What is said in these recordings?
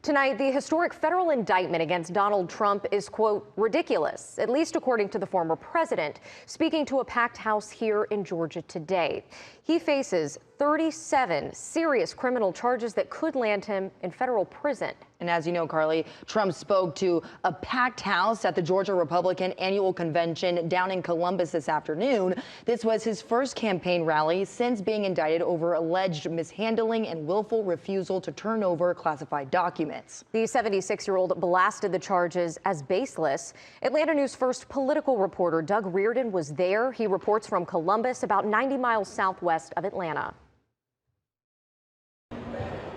Tonight, the historic federal indictment against Donald Trump is, quote, ridiculous, at least according to the former president, speaking to a packed house here in Georgia today. He faces 37 serious criminal charges that could land him in federal prison. And as you know, Carly, Trump spoke to a packed house at the Georgia Republican annual convention down in Columbus this afternoon. This was his first campaign rally since being indicted over alleged mishandling and willful refusal to turn over classified documents. The 76-year-old blasted the charges as baseless. Atlanta News First political reporter Doug Reardon was there. He reports from Columbus, about 90 miles southwest of Atlanta.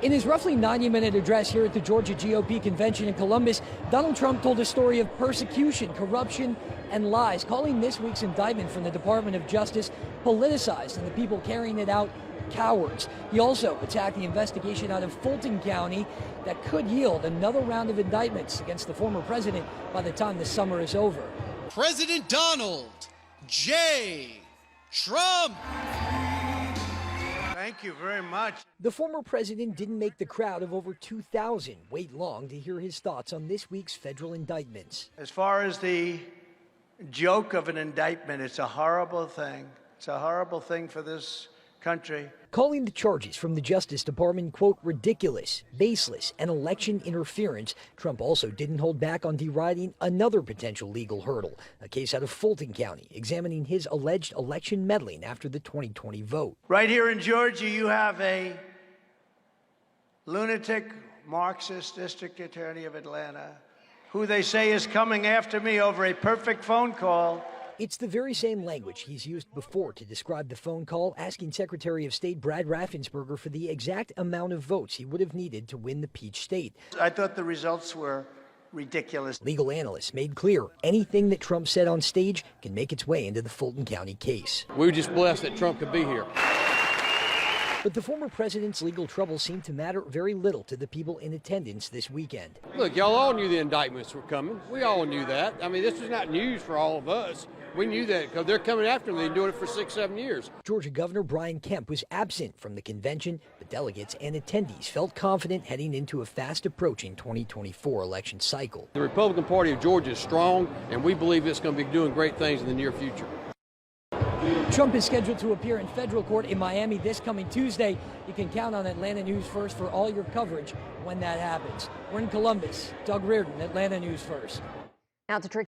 In his roughly 90-minute address here at the Georgia GOP convention in Columbus, Donald Trump told a story of persecution, corruption, and lies, calling this week's indictment from the Department of Justice politicized and the people carrying it out cowards. He also attacked the investigation out of Fulton County that could yield another round of indictments against the former president by the time the summer is over. President Donald J. Trump. Thank you very much. The former president didn't make the crowd of over 2,000 wait long to hear his thoughts on this week's federal indictments. As far as the joke of an indictment, it's a horrible thing. It's a horrible thing for this country. Calling the charges from the Justice Department, quote, ridiculous, baseless, and election interference, Trump also didn't hold back on deriding another potential legal hurdle, a case out of Fulton County examining his alleged election meddling after the 2020 vote. Right here in Georgia, you have a lunatic Marxist district attorney of Atlanta who they say is coming after me over a perfect phone call. It's the very same language he's used before to describe the phone call, asking Secretary of State Brad Raffensperger for the exact amount of votes he would have needed to win the Peach State. I thought the results were ridiculous. Legal analysts made clear anything that Trump said on stage can make its way into the Fulton County case. We were just blessed that Trump could be here. But the former president's legal troubles seem to matter very little to the people in attendance this weekend. Look, y'all all knew the indictments were coming. We all knew that. I mean, this was not news for all of us. We knew that because they're coming after them. They've been doing it for 6-7 years. Georgia Governor Brian Kemp was absent from the convention, but delegates and attendees felt confident heading into a fast-approaching 2024 election cycle. The Republican Party of Georgia is strong, and we believe it's going to be doing great things in the near future. Trump is scheduled to appear in federal court in Miami this coming Tuesday. You can count on Atlanta News First for all your coverage when that happens. We're in Columbus. Doug Reardon, Atlanta News First. Now to